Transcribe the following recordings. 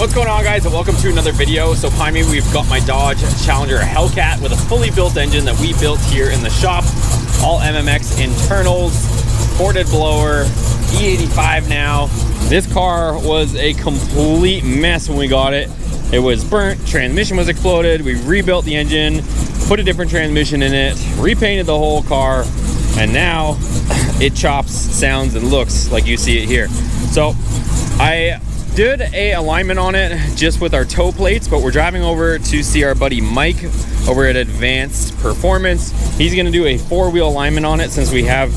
What's going on, guys, and welcome to another video. So behind me we've got my Dodge Challenger Hellcat with a fully built engine that we built here in the shop. All MMX internals, ported blower, E85 now. This car was a complete mess when we got it. It was burnt, transmission was exploded. We rebuilt the engine, put a different transmission in it, repainted the whole car, and now it chops, sounds, and looks like you see it here. So I did a alignment on it just with our toe plates, but we're driving over to see our buddy Mike over at Advanced Performance. He's gonna do a four-wheel alignment on it since we have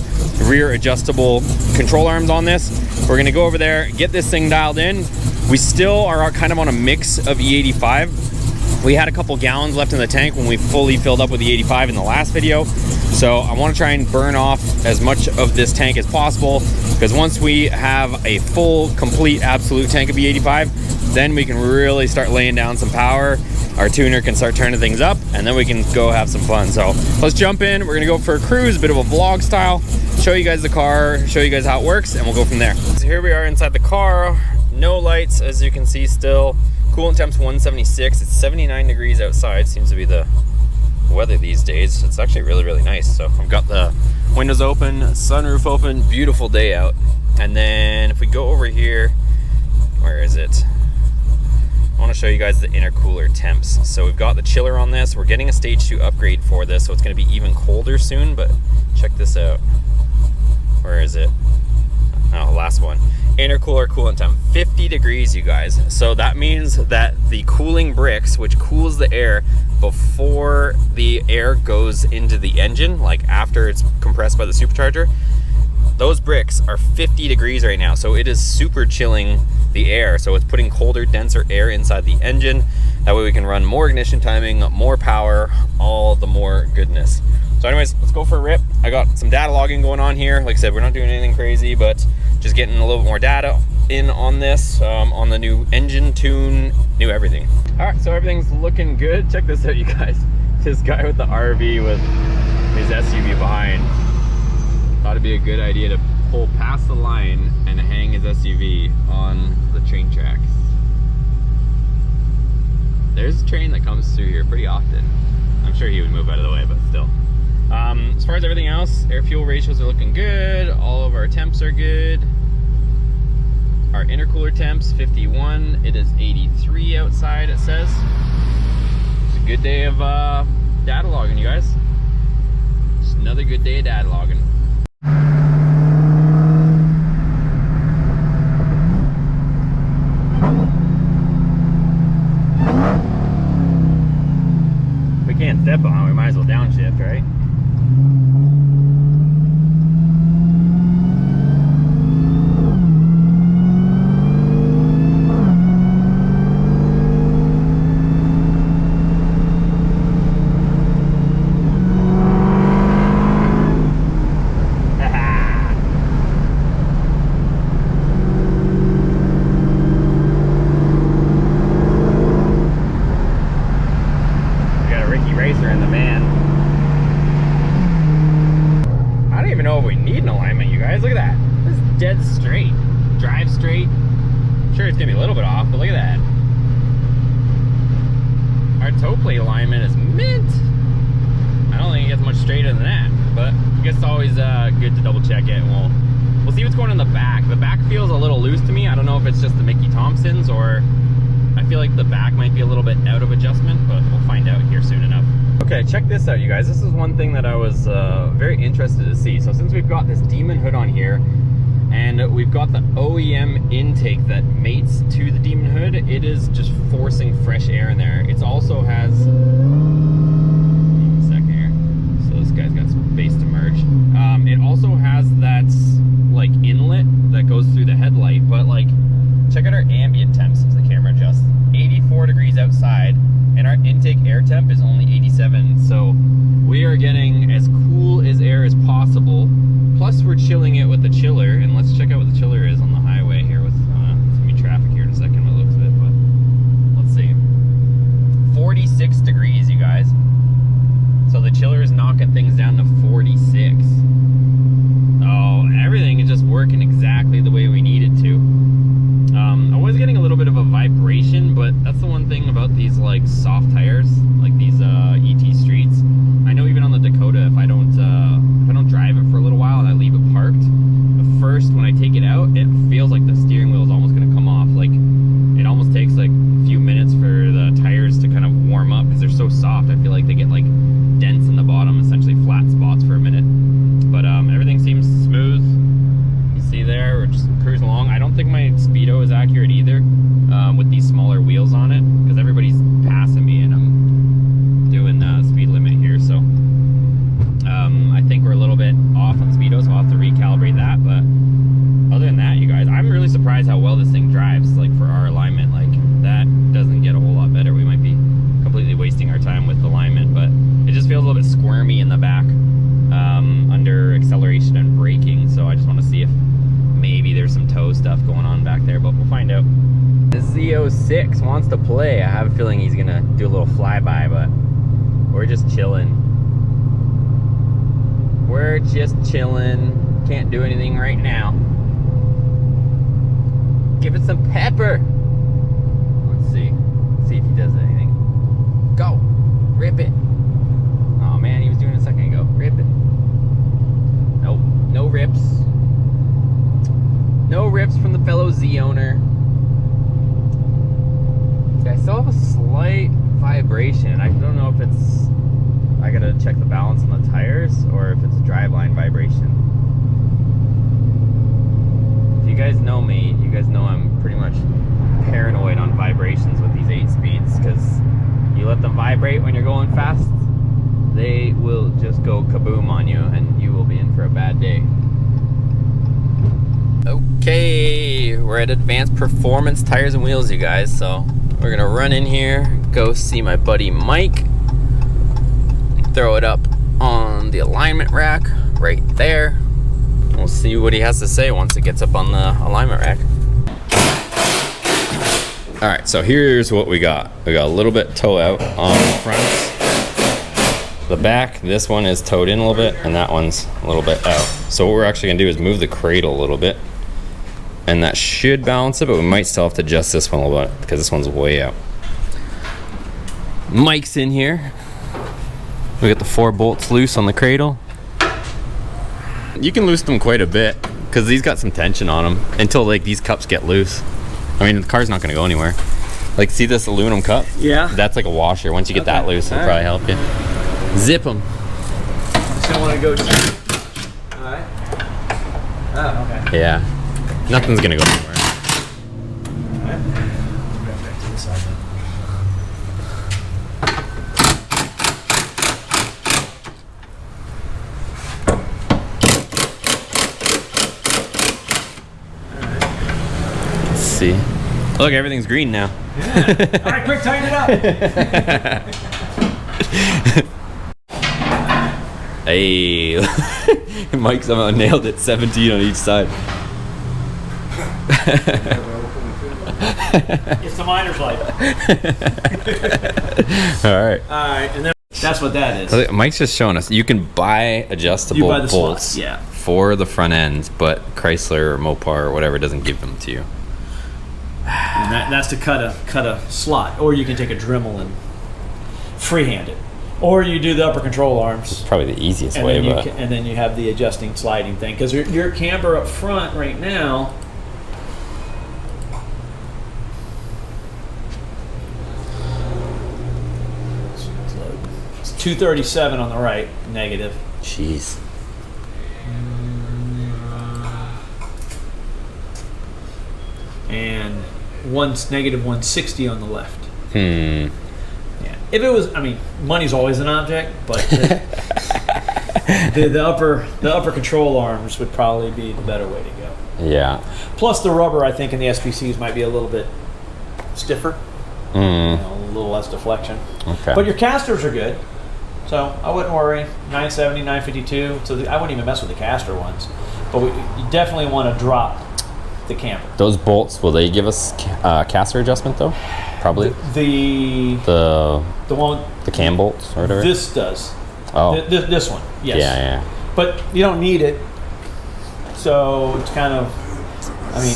rear adjustable control arms on this. We're gonna go over there, get this thing dialed in. We still are kind of on a mix of E85. We had a couple gallons left in the tank when we fully filled up with the 85 in the last video. So I want to try and burn off as much of this tank as possible, because once we have a full, complete, absolute tank of E85, then we can really start laying down some power. Our tuner can start turning things up, and then we can go have some fun. So let's jump in. We're gonna go for a cruise, a bit of a vlog style, show you guys the car, show you guys how it works, and we'll go from there. So here we are inside the car. No lights, as you can see still. Coolant temp's 176. It's 79 degrees outside. Seems to be the weather these days. It's actually really nice. So I've got the windows open, sunroof open, beautiful day out. And then if we go over here, where is it? I want to show you guys the intercooler temps. So we've got the chiller on this. We're getting a stage 2 upgrade for this, so it's going to be even colder soon. But check this out. Where is it? Oh, last one. Intercooler coolant temp, 50 degrees, you guys. So that means that the cooling bricks, which cools the air before the air goes into the engine, like after it's compressed by the supercharger, those bricks are 50 degrees right now. So it is super chilling the air. So it's putting colder, denser air inside the engine. That way we can run more ignition timing, more power, all the more goodness. So anyways, let's go for a rip. I got some data logging going on here. Like I said, we're not doing anything crazy, but just getting a little bit more data in on this, on the new engine tune, new everything. All right, so everything's looking good. Check this out, you guys. This guy with the RV with his SUV behind thought it'd be a good idea to pull past the line and hang his SUV on the train tracks. There's a train that comes through here pretty often. I'm sure he would move out of the way, but still. As far as everything else, air fuel ratios are looking good. All of our temps are good. Our intercooler temps, 51. It is 83 outside, it says. It's a good day of data logging, you guys. Just another good day of data logging. If we can't step on it, we might as well downshift, right? In the van. I don't even know if we need an alignment, you guys. Look at that. This is dead straight. Drive straight. I'm sure it's gonna be a little bit off, but look at that. Our toe plate alignment is mint. I don't think it gets much straighter than that, but I guess it's always good to double check it. We'll see what's going on in the back. The back feels a little loose to me. I don't know if it's just the Mickey Thompsons, or I feel like the back might be a little bit out of adjustment, but we'll find out here soon enough. Okay, check this out, you guys. This is one thing that I was very interested to see. So since we've got this Demon hood on here, and we've got the OEM intake that mates to the Demon hood, it is just forcing fresh air in there. It also has, give me a second here. So this guy's got space to merge. It also has that like inlet that goes through the headlight, but like, check out our ambient temps as the camera adjusts. 84 degrees outside, and our intake air temp is only 87. So we are getting as cool as air as possible. Plus we're chilling it with the chiller, and let's check out what the chiller is on the highway here with, it's gonna be traffic here in a second, what it looks of it, but let's see. 46 degrees, you guys. So the chiller is knocking things down to 46. Oh, everything is just working exactly the way we need it to. I was getting a little bit of a vibe suspension, but that's the one thing about these like soft tires, like these ET Streets. I know even on the Dakota, if I don't drive it for a little while and I leave it parked, at first when I take it out, it feels like the steering wheel is almost going to come off. Like it almost takes like a few minutes for the tires to kind of warm up because they're so soft. I feel like they get like dents in the bottom, essentially flat spots for a minute. But everything seems smooth. You see there, we're just cruising along. I don't think my speedo is accurate either with these smaller wheels on it, because everybody's passing me and I'm doing the speed limit here. So I think we're a little bit off on speedo, so I'll have to recalibrate that. But other than that, you guys, I'm really surprised how well this thing drives. Like for our alignment, like that doesn't get a whole lot better. We might be completely wasting our time with alignment, but it just feels a little bit squirmy in the back under acceleration and braking. So I just want to see if maybe there's some toe stuff going on back there, but we'll find out. The Z06 wants to play. I have a feeling he's gonna do a little flyby, but we're just chilling. We're just chilling. Can't do anything right now. Give it some pepper. Let's see. See if he does anything. Go. Rip it. Oh man, he was doing it a second ago. Rip it. Nope. No rips. No rips from the fellow Z owner. I still have a slight vibration. I don't know if it's, I gotta check the balance on the tires or if it's a driveline vibration. If you guys know me, you guys know I'm pretty much paranoid on vibrations with these 8-speeds, because you let them vibrate when you're going fast, they will just go kaboom on you and you will be in for a bad day. Okay, we're at Advanced Performance Tires and Wheels, you guys, so we're gonna run in here, go see my buddy Mike, throw it up on the alignment rack right there. We'll see what he has to say once it gets up on the alignment rack. All right, so here's what we got. We got a little bit toe out on the front. The back, this one is towed in a little bit, and that one's a little bit out. So what we're actually gonna do is move the cradle a little bit, and that should balance it, but we might still have to adjust this one a little bit because this one's way out. Mike's in here. We got the 4 bolts loose on the cradle. You can loosen them quite a bit because these got some tension on them until like these cups get loose. I mean, the car's not gonna go anywhere. Like, see this aluminum cup? Yeah. That's like a washer. Once you get that loose, it'll probably help you. Zip them. Just don't want to go deep. All right. Oh, okay. Yeah. Nothing's gonna go anywhere. All right. Back to the side then. Let's see. Look, everything's green now. Yeah. All right, quick, tighten it up. Hey, Mike somehow nailed it. 17 on each side. It's the miner's life. All right. All right, and then that's what that is. Mike's just showing us you can buy adjustable bolts for the front end, but Chrysler or Mopar or whatever doesn't give them to you. And that's to cut a slot, or you can take a Dremel and freehand it, or you do the upper control arms. It's probably the easiest way, but and then you have the adjusting sliding thing, because your camber up front right now. It's 237 on the right, negative. Jeez. And negative 160 on the left. Yeah. If it was, I mean, money's always an object, but the upper control arms would probably be the better way to go. Yeah. Plus the rubber, I think, in the SPCs might be a little bit stiffer. You know, a little less deflection. Okay. But your casters are good, so I wouldn't worry. 970, 952. So I wouldn't even mess with the caster ones. But you definitely want to drop the camber. Those bolts, will they give us caster adjustment though? Probably. The one, the cam bolts or whatever. This does. Oh. This one, yes. Yeah. But you don't need it, so it's kind of, I mean,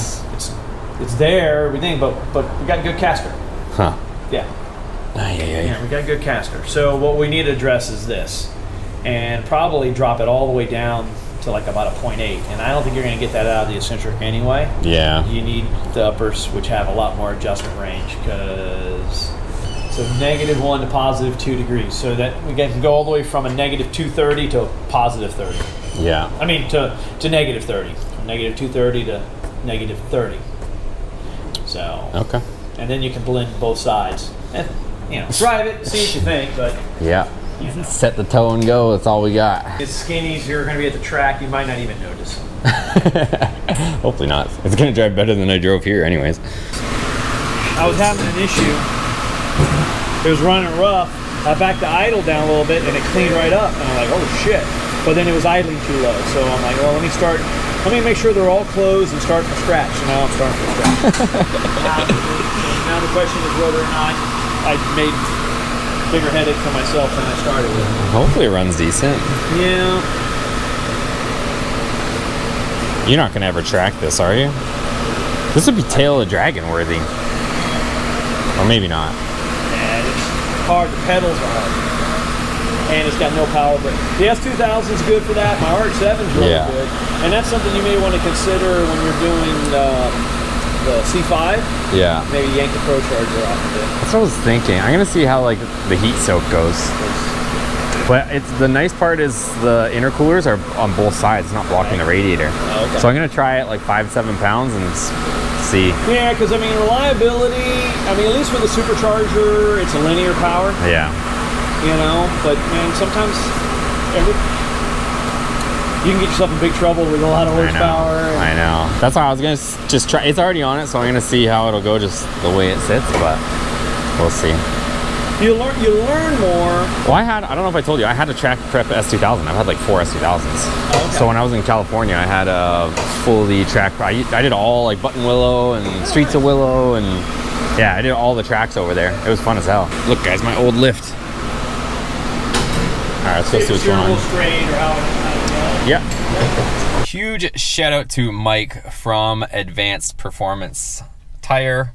it's there, everything, but we got a good caster. Huh. Yeah. Yeah. We got a good caster. So what we need to address is this, and probably drop it all the way down to like about a 0.8. And I don't think you're going to get that out of the eccentric anyway. Yeah. You need the uppers, which have a lot more adjustment range, because so -1 to +2 degrees. So that we can go all the way from a -230 to a +30. Yeah. I mean to -30, from -230 to -30. So. Okay. And then you can blend both sides. And, drive it, see what you think, but Yeah. Set the toe and go. That's all we got. it's skinnies. You're going to be at the track. You might not even notice. Hopefully not. It's gonna drive better than I drove here, anyways. I was having an issue. It was running rough. I backed the idle down a little bit, and it cleaned right up. And I'm like, oh shit! But then it was idling too low. So I'm like, well, let me make sure they're all closed and start from scratch. So now I'm starting from scratch. Now the question is whether or not I made bigger headache for myself than I started with. Hopefully it runs decent. Yeah. You're not gonna ever track this, are you? This would be tail of dragon worthy. Or maybe not. And it's hard. The pedals are hard. And it's got no power brake. The S2000 is good for that. My RX-7 is really good. And that's something you may want to consider when you're doing the C5. Yeah. Maybe yank the Pro Charger off of it. That's what I was thinking. I'm gonna see how like the heat soak goes. But it's the nice part is the intercoolers are on both sides, not blocking the radiator. Oh, okay. So I'm gonna try it like 5-7 pounds and see. Yeah, because I mean reliability. I mean, at least with a supercharger, it's a linear power. Yeah. But man, sometimes you can get yourself in big trouble with a lot of horsepower. I know. That's why I was gonna just try. It's already on it, so I'm gonna see how it'll go just the way it sits. But we'll see. You learn more. Well, I don't know if I told you, I had a track prep S2000. I've had like 4 S2000s. Oh, okay. So when I was in California, I had a fully track. I did all like Button Willow and Streets of Willow, and yeah, I did all the tracks over there. It was fun as hell. Look, guys, my old lift. All right, let's go see what's going on. Straight or how Yeah. Huge shout out to Mike from Advanced Performance Tire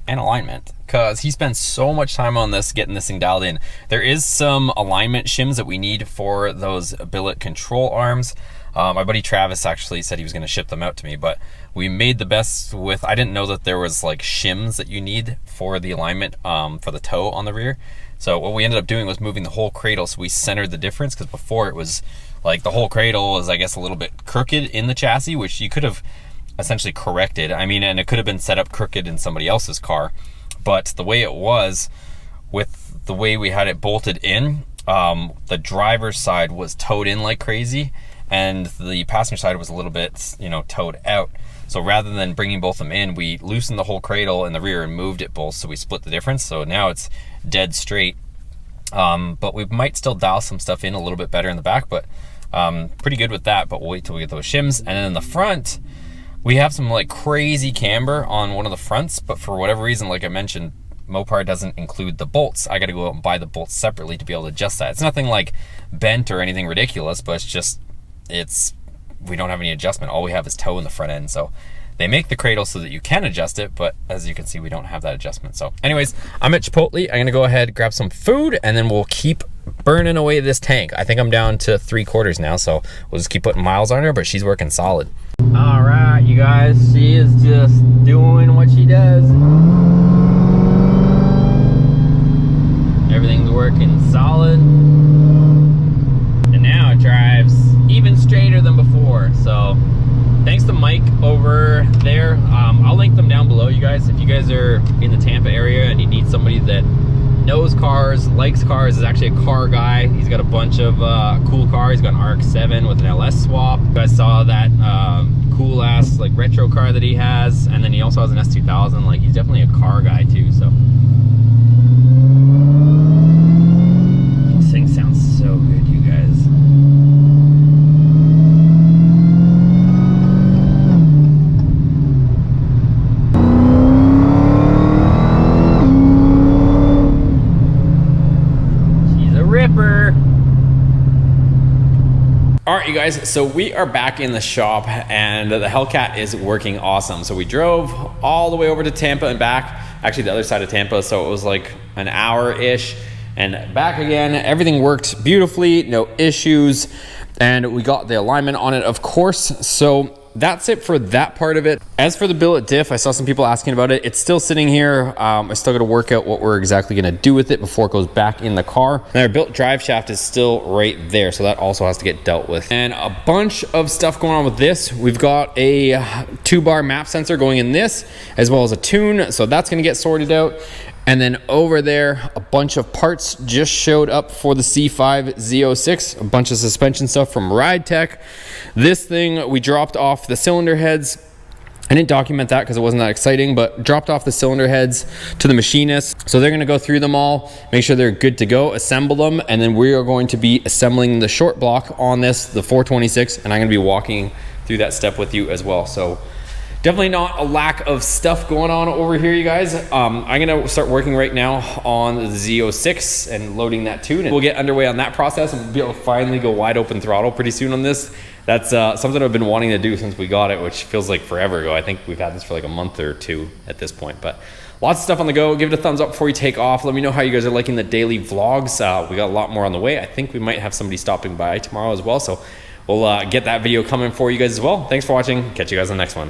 and Alignment, because he spends so much time on this, getting this thing dialed in. There is some alignment shims that we need for those billet control arms. My buddy Travis actually said he was going to ship them out to me, but we made the best with, I didn't know that there was like shims that you need for the alignment for the toe on the rear. So what we ended up doing was moving the whole cradle, so we centered the difference, because before it was like the whole cradle was, I guess, a little bit crooked in the chassis, which you could have essentially corrected. I mean, and it could have been set up crooked in somebody else's car, but the way it was, with the way we had it bolted in, the driver's side was towed in like crazy, and the passenger side was a little bit, towed out. So rather than bringing both of them in, we loosened the whole cradle in the rear and moved it both, so we split the difference. So now it's dead straight. But we might still dial some stuff in a little bit better in the back, but pretty good with that. But we'll wait till we get those shims. And then in the front, we have some like crazy camber on one of the fronts, but for whatever reason, like I mentioned, Mopar doesn't include the bolts. I got to go out and buy the bolts separately to be able to adjust that. It's nothing like bent or anything ridiculous, but we don't have any adjustment. All we have is toe in the front end. So they make the cradle so that you can adjust it, but as you can see, we don't have that adjustment. So anyways, I'm at Chipotle. I'm gonna go ahead, grab some food, and then we'll keep burning away this tank. I think I'm down to 3/4 now, so we'll just keep putting miles on her, but she's working solid. All right, you guys, she is just doing what she does. Everything's working solid. And now it drives even straighter than before. So thanks to Mike over there. I'll link them down below, you guys. If you guys are in the Tampa area and you need somebody that knows cars, likes cars, is actually a car guy. He's got a bunch of cool cars. He's got an RX-7 with an LS swap. You guys saw that cool ass like retro car that he has, and then he also has an S2000. Like, he's definitely a car guy too. So this thing sounds so good, you guys. All right, you guys, so we are back in the shop and the Hellcat is working awesome. So we drove all the way over to Tampa and back actually the other side of Tampa, so it was like an hour-ish and back again. Everything worked beautifully, no issues, and we got the alignment on it, of course. So that's it for that part of it. As for the billet diff, I saw some people asking about it. It's still sitting here. I still got to work out what we're exactly going to do with it before it goes back in the car. And our billet drive shaft is still right there, so that also has to get dealt with. And a bunch of stuff going on with this. We've got a 2-bar map sensor going in this, as well as a tune, so that's going to get sorted out. And then over there, a bunch of parts just showed up for the C5 Z06, a bunch of suspension stuff from Ride Tech. This thing, we dropped off the cylinder heads. I didn't document that because it wasn't that exciting, but dropped off the cylinder heads to the machinist. So they're gonna go through them all, make sure they're good to go, assemble them, and then we are going to be assembling the short block on this, the 426, and I'm gonna be walking through that step with you as well. So definitely not a lack of stuff going on over here, you guys. I'm gonna start working right now on the Z06 and loading that tune. And we'll get underway on that process and we'll be able to finally go wide open throttle pretty soon on this. That's something I've been wanting to do since we got it, which feels like forever ago. I think we've had this for like a month or two at this point, but lots of stuff on the go. Give it a thumbs up before you take off. Let me know how you guys are liking the daily vlogs. We got a lot more on the way. I think we might have somebody stopping by tomorrow as well, so we'll get that video coming for you guys as well. Thanks for watching. Catch you guys on the next one.